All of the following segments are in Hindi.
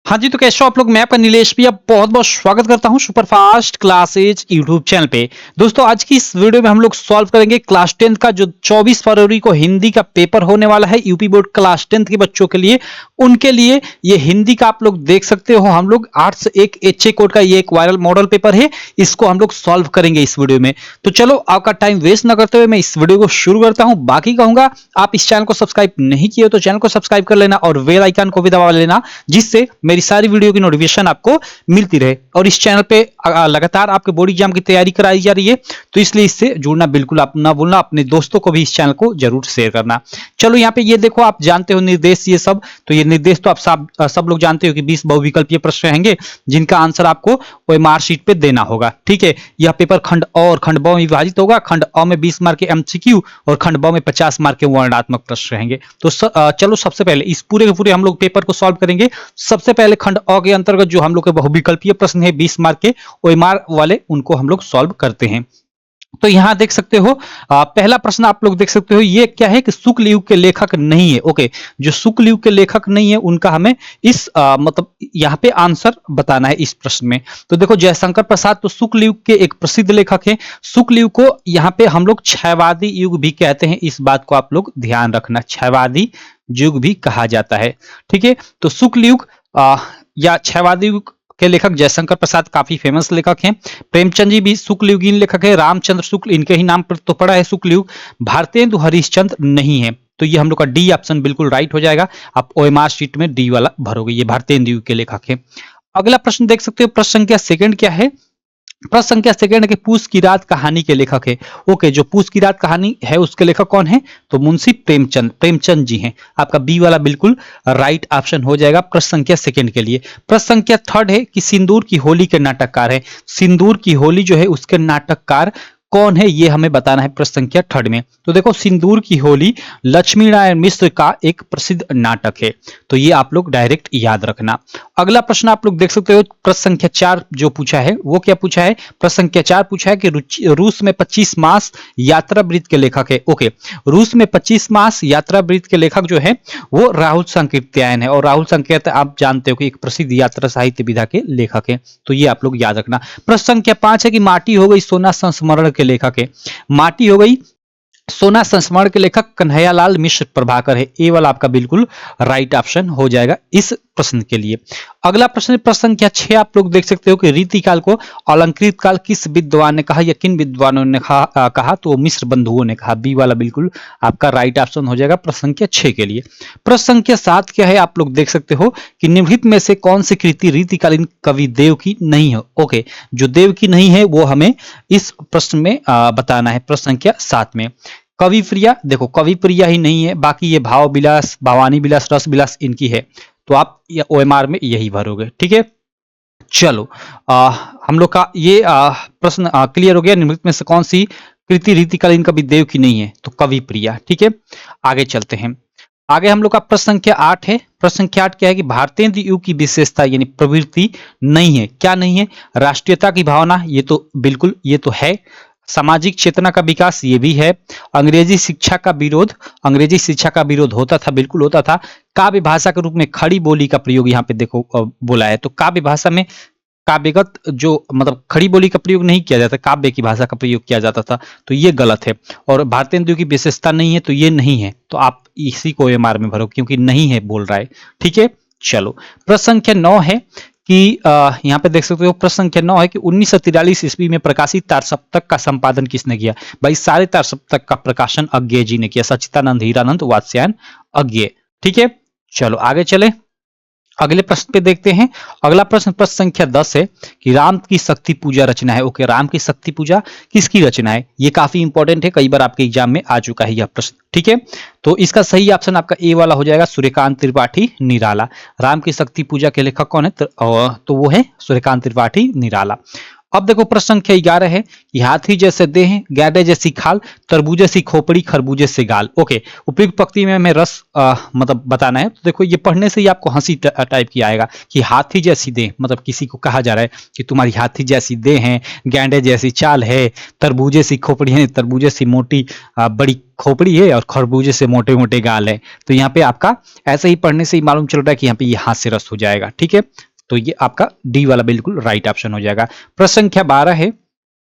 हाँ जी, तो कैसे हो आप लोग। मैं आपका नीलेश भी आप बहुत बहुत स्वागत करता हूँ सुपरफास्ट क्लासेज यूट्यूब चैनल पे। दोस्तों आज की इस वीडियो में हम लोग सॉल्व करेंगे क्लास 10 का जो 24 फरवरी को हिंदी का पेपर होने वाला है यूपी बोर्ड क्लास 10 के बच्चों के लिए। उनके लिए ये हिंदी का आप लोग देख सकते हो, हम लोग 8 से 1 HA कोड का ये एक वायरल मॉडल पेपर है, इसको हम लोग सॉल्व करेंगे इस वीडियो में। तो चलो आपका टाइम वेस्ट ना करते हुए मैं इस वीडियो को शुरू करता हूँ। बाकी कहूंगा आप इस चैनल को सब्सक्राइब नहीं किए तो चैनल को सब्सक्राइब कर लेना और बेल आइकन को भी दबा लेना, जिससे मेरी सारी वीडियो की नोटिफिकेशन आपको मिलती रहे। और इस चैनल पे लगातार आपके बोर्ड एग्जाम की तैयारी कराई जा रही है, तो इसलिए इससे जुड़ना बिल्कुल आप ना भूलना, अपने दोस्तों को भी इस चैनल को जरूर शेयर करना। चलो यहाँ पे ये देखो, आप जानते हो निर्देश ये सब, तो ये निर्देश तो आप सब लोग जानते हो कि 20 बहुविकल्पीय प्रश्न रहेंगे जिनका आंसर आपको वही मार्कशीट पे देना होगा। ठीक है, यह पेपर खंड अ और खंड ब में विभाजित होगा। खंड अ में 20 मार्क के MCQ और खंड ब में 50 मार्क के वर्णनात्मक प्रश्न रहेंगे। तो चलो सबसे पहले इस पूरे के पूरे हम लोग पेपर को सॉल्व करेंगे। सबसे पहले खंड अ के अंतर्गत जो हम लोग के बहुविकल्पीय प्रश्न है 20 मार्क के ओएमआर वाले, उनको हम लोग सॉल्व करते हैं। तो यहां देख सकते हो पहला प्रश्न आप लोग देख सकते हो, ये क्या है कि शुक्ल युग के लेखक नहीं है। ओके, जो शुक्ल युग के लेखक नहीं है उनका हमें इस मतलब यहाँ पे आंसर बताना है इस प्रश्न में। तो देखो जयशंकर प्रसाद तो शुक्ल युग के एक प्रसिद्ध लेखक है। शुक्ल युग को यहाँ पे हम लोग क्षयवादी युग भी कहते हैं, इस बात को आप लोग ध्यान रखना, क्षयवादी युग भी कहा जाता है। ठीक है, तो शुक्ल युग या क्षयवादी युग के लेखक जयशंकर प्रसाद काफी फेमस लेखक हैं। प्रेमचंद जी भी शुक्ल युगीन लेखक है। रामचंद्र शुक्ल इनके ही नाम पर तो पड़ा है शुक्ल युग। भारतेंदु हरिश्चंद्र नहीं है, तो ये हम लोग का डी ऑप्शन बिल्कुल राइट हो जाएगा। आप ओएमआर शीट में डी वाला भरोगे, ये भारतेंदु युग के लेखक है। अगला प्रश्न देख सकते हो, प्रश्न संख्या सेकंड क्या है। प्रश्न संख्या सेकंड के पूस की रात कहानी के लेखक है। ओके, जो पूस की रात कहानी है उसके लेखक कौन है, तो मुंशी प्रेमचंद जी हैं। आपका बी वाला बिल्कुल राइट ऑप्शन हो जाएगा प्रश्न संख्या सेकंड के लिए। प्रश्न संख्या थर्ड है कि सिंदूर की होली के नाटककार है। सिंदूर की होली जो है उसके नाटककार कौन है, ये हमें बताना है प्रश्न संख्या थर्ड में। तो देखो सिंदूर की होली लक्ष्मी नारायण मिश्र का एक प्रसिद्ध नाटक है, तो ये आप लोग डायरेक्ट याद रखना। अगला प्रश्न आप लोग देख सकते हो, प्रश्न संख्या 4 जो पूछा है वो क्या पूछा है। प्रश्न संख्या 4 पूछा है कि रूस में 25 मास यात्रा वृत्त के लेखक है। ओके, रूस में 25 मास यात्रा वृत्त के लेखक जो है वो राहुल सांकृत्यायन है, और राहुल सांकृत्यायन आप जानते हो कि एक प्रसिद्ध यात्रा साहित्य विधा के लेखक है, तो ये आप लोग याद रखना। प्रश्न संख्या 5 है कि माटी हो गई सोना संस्मरण के लेखक है। माटी हो गई सोना संस्मरण के लेखक कन्हैयालाल मिश्र प्रभाकर है। ए वाला आपका बिल्कुल राइट ऑप्शन हो जाएगा इस प्रश्न के लिए। अगला प्रश्न संख्या 6 आप लोग देख सकते हो कि रीतिकाल को अलंकृत काल किस विद्वान ने कहा या किन विद्वानों ने कहा, तो मिश्र बंधुओं ने कहा। बी वाला बिल्कुल आपका राइट ऑप्शन हो जाएगा प्रश्न संख्या 6 के लिए। प्रश्न संख्या 7 क्या है, आप लोग देख सकते हो कि निम्नलिखित में से कौन सी कृति रीतिकालीन कवि देव की नहीं है। ओके, जो देव की नहीं है वो हमें इस प्रश्न में बताना है प्रश्न संख्या 7 में। कवि प्रिया, देखो कवि प्रिया ही नहीं है, बाकी ये भाव विलास, भवानी विलास, रस विलास इनकी है, तो आप ओएमआर में यही भरोगे। ठीक है, चलो हम लोग का ये प्रश्न क्लियर हो गया। निम्नलिखित में से कौन सी कृति रीतिकालीन कवि देव की नहीं है, तो कवि प्रिया। ठीक है, आगे चलते हैं। आगे हम लोग का प्रश्न संख्या 8 है। प्रश्न संख्या 8 क्या है कि भारतेंदु युग की विशेषता यानी प्रवृत्ति नहीं है। क्या नहीं है, राष्ट्रीयता की भावना, ये तो बिल्कुल ये तो है। सामाजिक चेतना का विकास, ये भी है। अंग्रेजी शिक्षा का विरोध, अंग्रेजी शिक्षा का विरोध होता था, बिल्कुल होता था। काव्य भाषा के रूप में खड़ी बोली का प्रयोग यहाँ पे देखो बोला है, तो काव्य भाषा में काव्यगत जो मतलब खड़ी बोली का प्रयोग नहीं किया जाता, काव्य की भाषा का प्रयोग किया जाता था, तो ये गलत है। और भारतेंदु की विशेषता नहीं है, तो ये नहीं है, तो आप इसी को एमआर में भरो क्योंकि नहीं है बोल रहा है। ठीक है, चलो प्रश्न संख्या 9 है कि यहाँ पे देख सकते हो, प्रश्न संख्या 9 है कि 1943 ईस्वी में प्रकाशित तारसप्तक का संपादन किसने किया। भाई सारे तारसप्तक का प्रकाशन अज्ञेय जी ने किया, सच्चिदानंद, हीरानंद, वात्स्यायन, अज्ञेय। ठीक है, चलो आगे चले, अगले प्रश्न पे देखते हैं। अगला प्रश्न प्रश्न संख्या 10 है कि राम की शक्ति पूजा रचना है। ओके, राम की शक्ति पूजा किसकी रचना है, ये काफी इंपॉर्टेंट है, कई बार आपके एग्जाम में आ चुका है यह प्रश्न। ठीक है, तो इसका सही ऑप्शन आपका ए वाला हो जाएगा, सूर्यकांत त्रिपाठी निराला। राम की शक्ति पूजा के लेखक कौन है, तो वो है सूर्यकांत त्रिपाठी निराला। अब देखो प्रश्न संख्या 11 है कि हाथी जैसे देह, गैंडे जैसी खाल, तरबूजे सी खोपड़ी, खरबूजे से गाल। ओके, उपयुक्त पंक्ति में हमें रस मतलब बताना है। तो देखो ये पढ़ने से ही आपको हंसी टाइप की आएगा कि हाथी जैसी देह, मतलब किसी को कहा जा रहा है कि तुम्हारी हाथी जैसी देह है, गैंडे जैसी चाल है, तरबूजे सी खोपड़ी है, तरबूजे सी मोटी बड़ी खोपड़ी है, और खरबूजे से मोटे मोटे गाल है। तो यहाँ पे आपका ऐसे ही पढ़ने से ही मालूम चल रहा है कि यहाँ पे ये हास्य रस हो जाएगा। ठीक है, तो ये आपका डी वाला बिल्कुल राइट ऑप्शन हो जाएगा। प्रश्न संख्या 12 है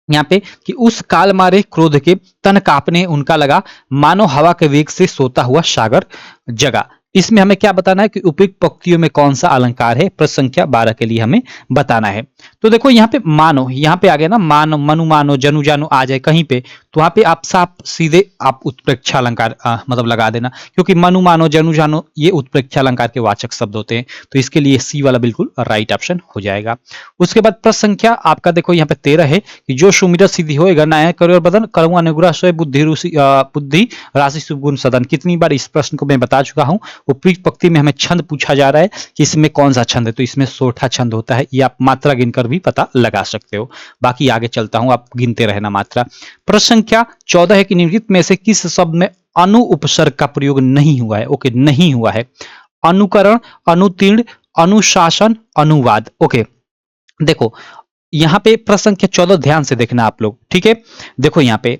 यहाँ पे कि उस काल मारे क्रोध के तन कांपने उनका लगा, मानो हवा के वेग से सोता हुआ सागर जगा। इसमें हमें क्या बताना है कि उपयुक्त पंक्तियों में कौन सा अलंकार है, प्रश्न संख्या 12 के लिए हमें बताना है। तो देखो यहाँ पे मानो, यहाँ पे आ गया ना, मानो, मनु मानो, जनु जानो आ जाए कहीं पे, तो वहां पे आप साफ सीधे आप उत्प्रेक्षा अलंकार मतलब लगा देना, क्योंकि मनु मानो, जनु जानो ये उत्प्रेक्षा अलंकार के वाचक शब्द होते हैं। तो इसके लिए सी वाला बिल्कुल राइट ऑप्शन हो जाएगा। उसके बाद प्रश्न संख्या आपका देखो यहाँ पे 13 है कि जो सुमिरत सिद्धि होएगा, नायक करो और बदन करूँ अनुग्रह सोए, बुद्धि राशि शुभ गुण सदन। कितनी बार इस प्रश्न को मैं बता चुका हूँ। उपयुक्त पंक्ति में हमें छंद पूछा जा रहा है कि इसमें कौन सा छंद है, तो इसमें सोठा छंद होता है। ये आप मात्रा गिनकर भी पता लगा सकते हो। बाकी आगे चलता हूं, आप गिनते रहना मात्रा। प्रश्न संख्या 14 है कि निम्नलिखित में से किस शब्द में अनु उपसर्ग का प्रयोग नहीं हुआ है। ओके, नहीं हुआ है। अनुकरण, अनुतीर्ण, अनुशासन, अनुवाद। ओके, देखो यहां पे प्रश्न संख्या 14 ध्यान से देखना आप लोग। ठीक है, देखो यहाँ पे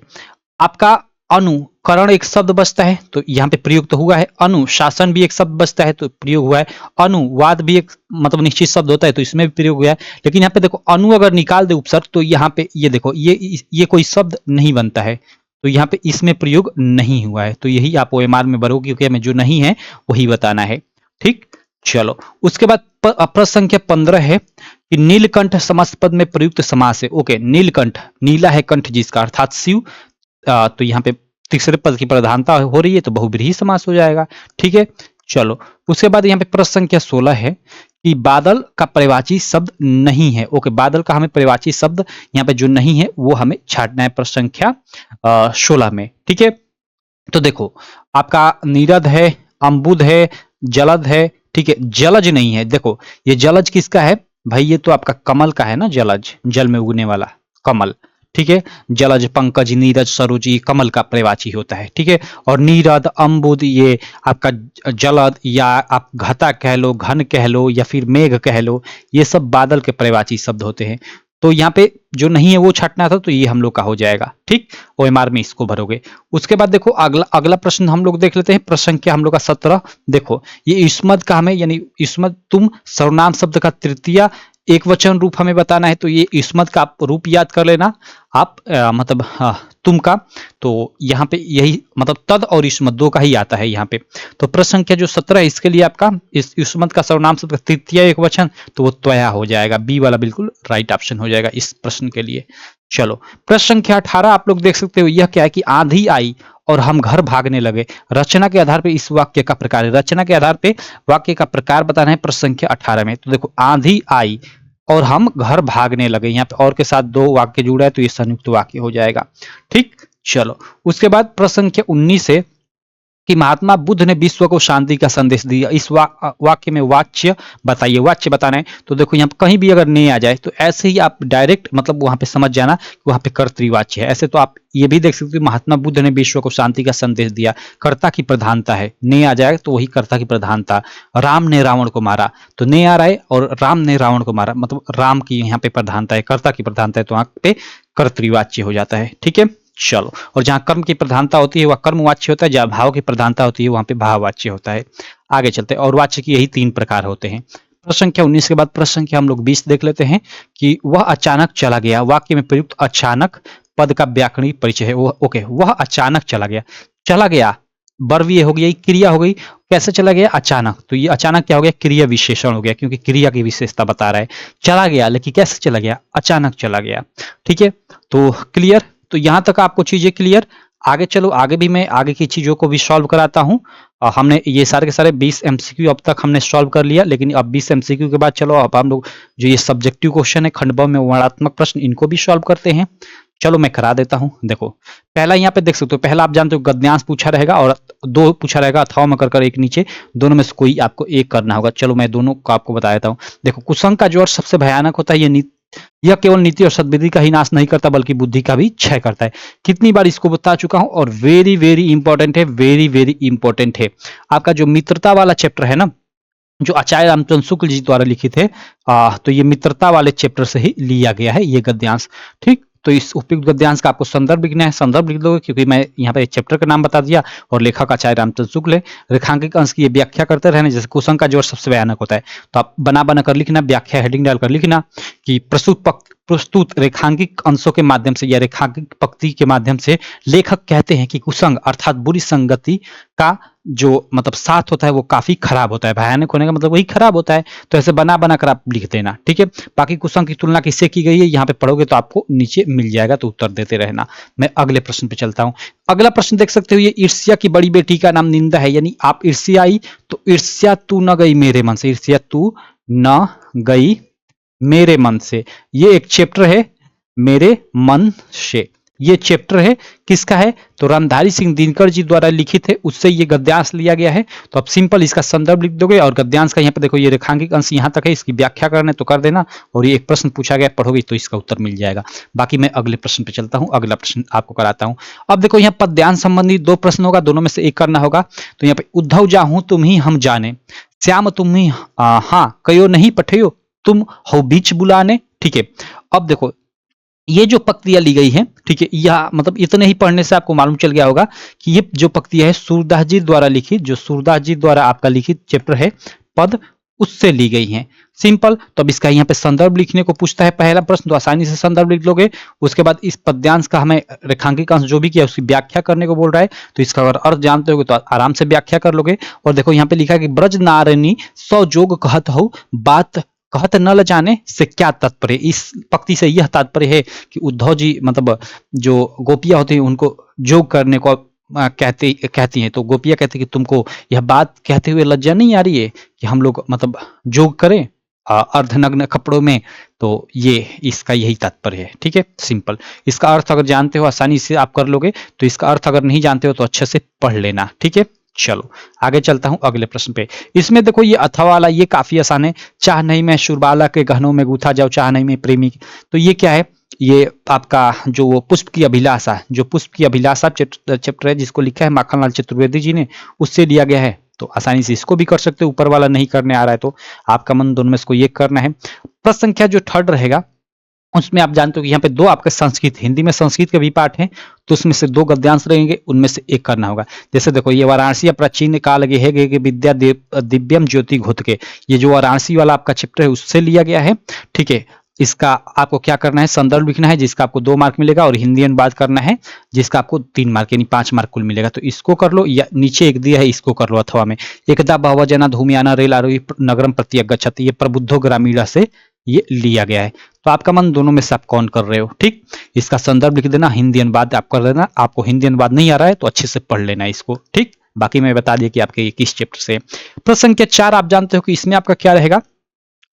आपका अनुकरण एक शब्द बचता है, तो यहाँ पे प्रयोग तो हुआ है। अनुशासन भी एक शब्द बचता है, तो प्रयोग हुआ है। अनुवाद भी एक मतलब निश्चित शब्द होता है, तो इसमें भी प्रयोग हुआ है। लेकिन यहाँ पे देखो अनु अगर निकाल दे उपसर्ग, तो यहाँ पे ये देखो ये कोई शब्द नहीं बनता है, तो यहाँ पे इसमें प्रयोग नहीं हुआ है। तो यही आप ओएमआर में भरोगे, क्योंकि हमें जो नहीं है वही बताना है। ठीक, चलो उसके बाद प्रश्न संख्या 15 है कि नीलकंठ समस्त पद में प्रयुक्त समास है। ओके, नीलकंठ, नीला है कंठ जिसका, अर्थात शिव। तो यहाँ पे तीसरे पद की प्रधानता हो रही है, तो बहुब्रीहि समास हो जाएगा। ठीक है, चलो उसके बाद यहाँ पे प्रश्न संख्या 16 है कि बादल का पर्यायवाची शब्द नहीं है। ओके, बादल का हमें पर्यायवाची शब्द यहाँ पे जो नहीं है वो हमें छांटना है प्रश्न संख्या 16 में। ठीक है, तो देखो आपका नीरद है, अम्बुद है, जलद है। ठीक है, जलज नहीं है। देखो ये जलज किसका है भाई, ये तो आपका कमल का है ना, जलज जल में उगने वाला कमल। ठीक है, जलज, पंकज, नीरज, सरोज ये कमल का पर्यायवाची होता है। ठीक है, और नीरद, अम्बुद ये आपका जलद, या आप घटा कह लो, घन कह लो, या फिर मेघ कह लो, ये सब बादल के पर्यायवाची शब्द होते हैं। तो यहाँ पे जो नहीं है वो छाटना था, तो ये हम लोग का हो जाएगा। ठीक, ओएमआर में इसको भरोगे। उसके बाद देखो अगला प्रश्न हम लोग देख लेते हैं, प्रश्न संख्या हम लोग का 17। देखो ये युष्मद का हमें, यानी युष्मद तुम सर्वनाम शब्द का तृतीय एक वचन रूप हमें बताना है। तो ये युष्मद का आप रूप याद कर लेना आप, मतलब तुम का। तो यहाँ पे यही मतलब तद और युष्मद दो का ही आता है यहाँ पे। तो प्रश्न संख्या जो 17 है, इसके लिए आपका इस युष्मद का सर्वनाम शब्द का तृतीय एक वचन, तो वो त्वया हो जाएगा। बी वाला बिल्कुल राइट ऑप्शन हो जाएगा इस प्रश्न के लिए। चलो प्रश्न संख्या 18 आप लोग देख सकते हो, यह क्या है कि आंधी आई और हम घर भागने लगे। रचना के आधार पर इस वाक्य का प्रकार है, रचना के आधार पे वाक्य का प्रकार बताना है प्रश्न संख्या 18 में। तो देखो आंधी आई और हम घर भागने लगे, यहाँ पे और के साथ दो वाक्य जुड़ा है, तो ये संयुक्त वाक्य हो जाएगा। ठीक, चलो उसके बाद प्रश्न संख्या 19 है कि महात्मा बुद्ध ने विश्व को शांति का संदेश दिया। इस वाक्य में वाच्य बताइए, वाच्य बताना है। तो देखो यहाँ कहीं भी अगर ने आ जाए, तो ऐसे ही आप डायरेक्ट मतलब वहां पे समझ जाना कि वहां पे कर्तृवाच्य है। ऐसे तो आप ये भी देख सकते हो, महात्मा बुद्ध ने विश्व को शांति का संदेश दिया, कर्ता की प्रधानता है। ने आ जाए तो वही कर्ता की प्रधानता। राम ने रावण को मारा, तो ने आ रहा है, और राम ने रावण को मारा, मतलब राम की यहाँ पे प्रधानता है, कर्ता की प्रधानता है, तो वहां पे कर्तृवाच्य हो जाता है। ठीक है, चलो, और जहां कर्म की प्रधानता होती है वह कर्मवाच्य होता है, जहां भाव की प्रधानता होती है वहां पे भाववाच्य होता है। आगे चलते हैं, और वाच्य की यही 3 प्रकार होते हैं। प्रश्न संख्या 19 के बाद प्रश्न संख्या हम लोग 20 देख लेते हैं कि वह अचानक चला गया। वाक्य में प्रयुक्त अचानक पद का व्याकरणिक परिचय है। ओके, वह अचानक चला गया। चला गया वर्वीय हो गई, क्रिया हो गई। कैसे चला गया? अचानक। तो ये अचानक क्या हो गया? क्रिया विशेषण हो गया, क्योंकि क्रिया की विशेषता बता रहा है। चला गया, लेकिन कैसे चला गया? अचानक चला गया। ठीक है, तो क्लियर। तो यहां तक आपको चीजें क्लियर। आगे चलो, आगे भी मैं आगे की चीजों को भी सॉल्व कराता हूं। हमने ये सारे के सारे 20 एमसीक्यू अब तक हमने सॉल्व कर लिया, लेकिन अब 20 एमसीक्यू के बाद चलो अब हम लोग जो ये सब्जेक्टिव क्वेश्चन है खंडभाव में वर्णात्मक प्रश्न, इनको भी सॉल्व करते हैं। चलो मैं करा देता हूं। देखो पहला यहाँ पे देख सकते हो, पहला आप जानते हो गद्यांश पूछा रहेगा और 2 पूछा रहेगा, अथवा में कर एक नीचे, दोनों में से कोई आपको एक करना होगा। चलो मैं दोनों को आपको बता देता हूँ। देखो कुसंग का ज्वर सबसे भयानक होता है, ये यह केवल नीति और सद्बुद्धि का ही नाश नहीं करता बल्कि बुद्धि का भी क्षय करता है। कितनी बार इसको बता चुका हूं और वेरी वेरी इंपॉर्टेंट है, वेरी वेरी इंपॉर्टेंट है। आपका जो मित्रता वाला चैप्टर है ना, जो आचार्य रामचंद्र शुक्ल जी द्वारा लिखित है, तो ये मित्रता वाले चैप्टर से ही लिया गया है ये गद्यांश। ठीक, तो इस उपयुक्त गद्यांश का आपको संदर्भ लिखना है, संदर्भ लिख दोगे क्योंकि मैं यहाँ पे चैप्टर का नाम बता दिया और लेखक आचार्य रामचंद्र शुक्ल है। रेखांकित अंश की ये व्याख्या करते रहना, जैसे कुसंग का जोड़ सबसे भयानक होता है तो आप बना बना कर लिखना, व्याख्या हेडिंग डालकर लिखना कि प्रस्तुत रेखांकित अंशों के माध्यम से या रेखांकित पंक्ति के माध्यम से लेखक कहते हैं कि कुसंग अर्थात बुरी संगति का जो मतलब साथ होता है वो काफी खराब होता है। भयानक होने का मतलब वही खराब होता है, तो ऐसे बना बना कर आप लिख देना। ठीक है, बाकी कुसंग की तुलना किससे की गई है यहाँ पे पढ़ोगे तो आपको नीचे मिल जाएगा, तो उत्तर देते रहना। मैं अगले प्रश्न पे चलता हूँ। अगला प्रश्न देख सकते हो, ये ईर्ष्या की बड़ी बेटी का नाम निंदा है, यानी आप ईर्ष्याई तो ईर्ष्या तू न गई मेरे मन से, ईर्ष्या तू न गई मेरे मन से, ये एक चैप्टर है मेरे मन से। ये चैप्टर है किसका है, तो रामधारी सिंह दिनकर जी द्वारा लिखित है, उससे ये गद्यांश लिया गया है। तो आप सिंपल इसका संदर्भ लिख दोगे और गद्यांश का यहाँ पे देखो ये रेखांकित अंश यहाँ तक है, इसकी व्याख्या करने तो कर देना और ये एक प्रश्न पूछा गया पढ़ोगे तो इसका उत्तर मिल जाएगा। बाकी मैं अगले प्रश्न पे चलता हूँ, अगला प्रश्न आपको कराता हूँ। अब देखो यहाँ पद्यांश संबंधी दो प्रश्न होगा, दोनों में से एक करना होगा। तो यहाँ पे उद्धव जाहूं तुम ही हम जाने, श्याम तुम ही हाँ कयो नहीं पठयो, तुम हो बीच बुलाने। ठीक है, अब देखो ये जो पंक्तियां ली गई है, ठीक है, यह मतलब इतने ही पढ़ने से आपको मालूम चल गया होगा कि ये जो पंक्तियां है सूरदास जी द्वारा लिखित, जो सूरदास जी द्वारा आपका लिखित चैप्टर है पद, उससे ली गई है। सिंपल, तो अब इसका यहाँ पे संदर्भ लिखने को पूछता है पहला प्रश्न, तो आसानी से संदर्भ लिख लोगे। उसके बाद इस पद्यांश का हमें रेखांकित अंश जो भी किया उसकी व्याख्या करने को बोल रहा है, तो इसका अगर अर्थ जानते होगे तो आराम से व्याख्या कर लोगे। और देखो यहाँ पे लिखा है कि ब्रज नारनी सौ जोग कहत हो, बात कहत न ल जाने से क्या तात्पर्य। इस पंक्ति से यह तात्पर्य है कि उद्धव जी मतलब जो गोपियां होती हैं उनको जोग करने को कहती हैं, तो गोपियां कहती हैं कि तुमको यह बात कहते हुए लज्जा नहीं आ रही है कि हम लोग मतलब जोग करें अर्धनग्न कपड़ों में, तो ये इसका यही तात्पर्य है। ठीक है, सिंपल। इसका अर्थ अगर जानते हो आसानी से आप कर लोगे, तो इसका अर्थ अगर नहीं जानते हो तो अच्छे से पढ़ लेना। ठीक है, चलो आगे चलता हूं अगले प्रश्न पे। इसमें देखो ये अथवा वाला ये काफी आसान है, चाह नहीं मैं शुरबाला के गहनों में गूथा जाऊं, चाह नहीं मैं प्रेमी। तो ये क्या है, ये आपका जो पुष्प की अभिलाषा, जो पुष्प की अभिलाषा चैप्टर है जिसको लिखा है माखनलाल चतुर्वेदी जी ने, उससे लिया गया है। तो आसानी से इसको भी कर सकते हो, ऊपर वाला नहीं करने आ रहा है तो आपका मन दोनों में इसको ये करना है। प्रश्न संख्या जो थर्ड रहेगा उसमें आप जानते हो कि यहाँ पे दो आपके संस्कृत, हिंदी में संस्कृत के भी पाठ हैं, तो उसमें से दो गद्यांश रहेंगे, उनमें से एक करना होगा। जैसे देखो ये वाराणसी प्राचीन काल के है कि विद्या दिव्यम ज्योति घुत के, ये जो वाराणसी वाला आपका चैप्टर है उससे लिया गया है। ठीक है, इसका आपको क्या करना है, संदर्भ लिखना है जिसका आपको 2 मार्क मिलेगा और हिंदी अनुवाद करना है जिसका आपको 3 मार्क यानी 5 मार्क कुल मिलेगा। तो इसको कर लो, या नीचे एक दिया है इसको कर लो अथवा में। एकदा बहवः जना धूमयाना रेल आरोही नगरम प्रत्यगच्छति, ये प्रबुद्धो ग्रामीणा से ये लिया गया है। तो आपका मन दोनों में से आप कौन कर रहे हो। ठीक, इसका संदर्भ लिख देना, हिंदी अनुवाद आप कर देना। आपको हिंदी अनुवाद नहीं आ रहा है तो अच्छे से पढ़ लेना इसको। ठीक, बाकी मैं बता दिया कि आपके ये किस चैप्टर से। प्रश्न संख्या 4 आप जानते हो कि इसमें आपका क्या रहेगा,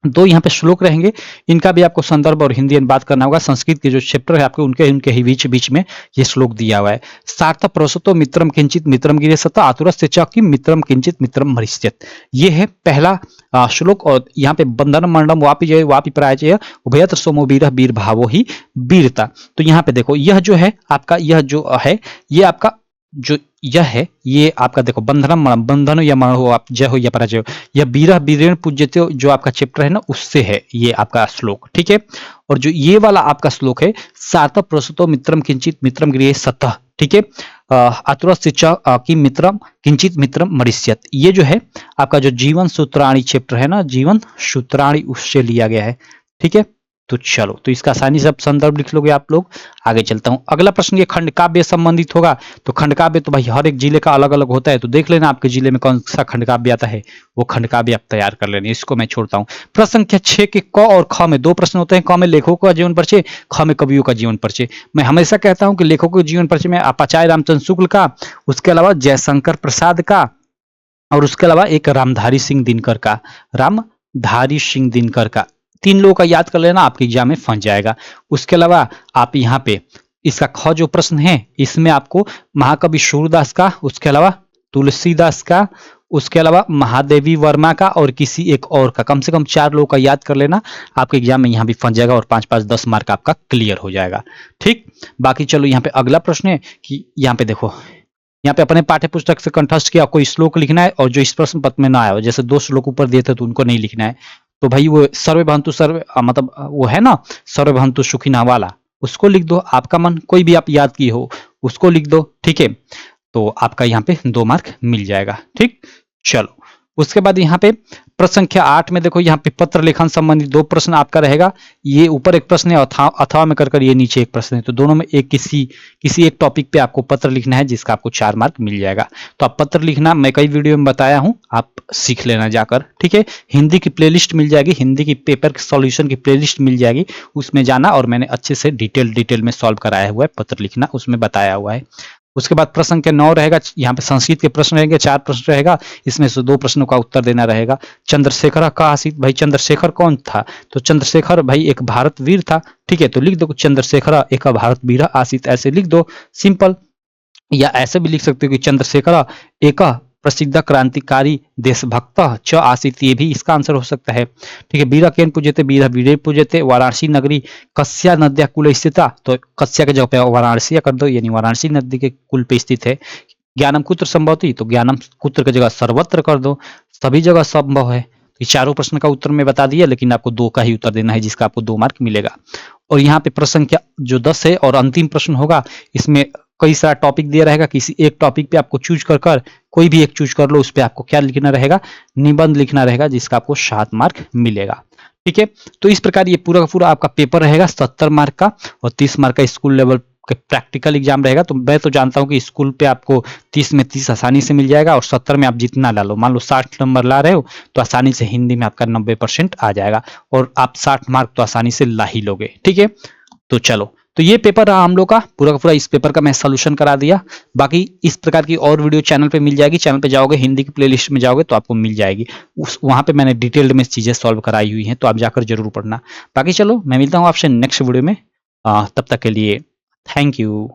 2 यहाँ पे श्लोक रहेंगे, इनका भी आपको संदर्भ और हिंदी अनुवाद करना होगा। संस्कृत के जो चैप्टर है आपके उनके ही बीच में ये श्लोक दिया हुआ है। सार्थ प्रसतो मित्रम किंचित मित्रम गिरे सता आतुरस्य च किम मित्रम किंचित मित्रम मरिष्यत, ये है पहला श्लोक। और यहाँ पे बंधन मंडम वापि जय वापि पराजय उभयत्र सोमो वीर वीर भावो ही वीरता। तो यहाँ पे देखो यह जो है आपका, यह जो है ये आपका जो यह है ये आपका देखो बंधनम मरणम, बंधन या मरण हो आप जय हो या पराजय हो, यह बीर वीरेण पूज्यते जो आपका चैप्टर है ना उससे है ये आपका श्लोक। ठीक है, और जो ये वाला आपका श्लोक है सात प्रसतो मित्रम किंचित मित्रम गृहे सतः, ठीक है, आतुरस्य च कि मित्रम किंचित मित्रम मरिष्यत, ये जो है आपका जो जीवन सूत्राणी चैप्टर है ना, जीवन सूत्राणी उससे लिया गया है। ठीक है, तो चलो, तो इसका आसानी से संदर्भ लिख लोगे आप लोग। आगे चलता हूं, अगला प्रश्न ये खंड काव्य संबंधित होगा। तो खंड काव्य तो भाई हर एक जिले का अलग अलग होता है, तो देख लेना आपके जिले में कौन सा खंड काव्य आता है, वो खंड काव्य आप तैयार कर लेना। इसको मैं छोड़ता हूं। प्रश्न संख्या 6 के क और ख में 2 प्रश्न होते हैं। क में लेखकों का जीवन परिचय, ख में कवियों का जीवन परिचय। मैं हमेशा कहता हूं कि लेखकों के जीवन परिचय में आचार्य रामचंद्र शुक्ल का, उसके अलावा जयशंकर प्रसाद का, और उसके अलावा एक रामधारी सिंह दिनकर का, रामधारी सिंह दिनकर का, 3 लोगों का याद कर लेना, आपके एग्जाम में फंस जाएगा। उसके अलावा आप यहाँ पे इसका ख जो प्रश्न है इसमें आपको महाकवि सूरदास का, उसके अलावा तुलसीदास का, उसके अलावा महादेवी वर्मा का और किसी एक और का, कम से कम 4 लोगों का याद कर लेना, आपके एग्जाम में यहाँ भी फंस जाएगा और 5-5 10 मार्क आपका क्लियर हो जाएगा। ठीक, बाकी चलो यहाँ पे अगला प्रश्न है कि यहाँ पे देखो, यहाँ पे अपने पाठ्य पुस्तक से कंठस्थ किया कोई श्लोक लिखना है और जो इस प्रश्न पत्र में ना आया हो, जैसे 2 श्लोक ऊपर दिए थे तो उनको नहीं लिखना है। तो भाई वो सर्वे भवन्तु सर्वे मतलब वो है ना, सर्वे भवन्तु सुखिनः वाला, उसको लिख दो। आपका मन कोई भी आप याद किए हो उसको लिख दो। ठीक है, तो आपका यहाँ पे 2 मार्क मिल जाएगा। ठीक, चलो उसके बाद यहाँ पे प्रश्न संख्या 8 में देखो, यहाँ पे पत्र लेखन संबंधित 2 प्रश्न आपका रहेगा। ये ऊपर एक प्रश्न है अथवा में कर ये नीचे एक प्रश्न है, तो दोनों में एक किसी एक टॉपिक पे आपको पत्र लिखना है जिसका आपको 4 मार्क मिल जाएगा। तो आप पत्र लिखना मैं कई वीडियो में बताया हूं, आप सीख लेना जाकर। ठीक है, हिंदी की प्लेलिस्ट मिल जाएगी, हिंदी की पेपर सॉल्यूशन की प्लेलिस्ट मिल जाएगी, उसमें जाना और मैंने अच्छे से डिटेल में सॉल्व कराया हुआ है पत्र लिखना, उसमें बताया हुआ है। उसके बाद प्रश्न संख्या 9 रहेगा, यहाँ पे संस्कृत के प्रश्न रहेंगे, 4 प्रश्न रहेगा, इसमें से 2 प्रश्नों का उत्तर देना रहेगा। चंद्रशेखर का आसित, भाई चंद्रशेखर कौन था? तो चंद्रशेखर भाई एक भारत वीर था। ठीक है, तो लिख दो चंद्रशेखर एक भारत वीर आसित, ऐसे लिख दो सिंपल। या ऐसे भी लिख सकते हो कि चंद्रशेखर एक प्रसिद्ध क्रांतिकारी देशभक्त च आसित, ये भी इसका आंसर हो सकता है। ठीक है, वीरा केन पूजते, वीरा वीरे पूजते, वाराणसी नगरी कस्या नद्या कुल स्थित, तो कस्या के जगह पे वाराणसी कर दो, यानी वाराणसी नदी के कुल पे स्थित है। ज्ञानम कुत्र संभवती, तो ज्ञानम कुत्र की जगह सर्वत्र कर दो, सभी जगह संभव है। ये चारों प्रश्न का उत्तर मैं बता दिया, लेकिन आपको 2 का ही उत्तर देना है जिसका आपको 2 मार्क मिलेगा। और यहाँ पे प्रश्न संख्या जो 10 है और अंतिम प्रश्न होगा, इसमें कई सारा टॉपिक दिया रहेगा, किसी एक टॉपिक पे आपको चूज कर कोई भी एक चूज कर लो, उस पर आपको क्या लिखना रहेगा, निबंध लिखना रहेगा जिसका आपको 7 मार्क मिलेगा। ठीक है, तो इस प्रकार ये पूरा का पूरा आपका पेपर रहेगा 70 मार्क का, और 30 मार्क का स्कूल लेवल प्रैक्टिकल एग्जाम रहेगा। तो मैं तो जानता हूं कि स्कूल पे आपको 30 में 30 आसानी से मिल जाएगा, और 70 में आप जितना ला लो, मान लो 60 नंबर ला रहे हो तो आसानी से हिंदी में आपका 90% आ जाएगा, और आप 60 मार्क तो आसानी से ला ही लोगे। ठीक है, तो चलो, तो ये पेपर रहा हम लोग का पूरा, इस पेपर का मैं सॉल्यूशन करा दिया। बाकी इस प्रकार की और वीडियो चैनल पे मिल जाएगी, चैनल पे जाओगे हिंदी की प्लेलिस्ट में जाओगे तो आपको मिल जाएगी, वहां पे मैंने डिटेल्ड में चीजें सॉल्व कराई हुई हैं, तो आप जाकर जरूर पढ़ना। बाकी चलो, मैं मिलता हूँ आपसे नेक्स्ट वीडियो में, तब तक के लिए थैंक यू।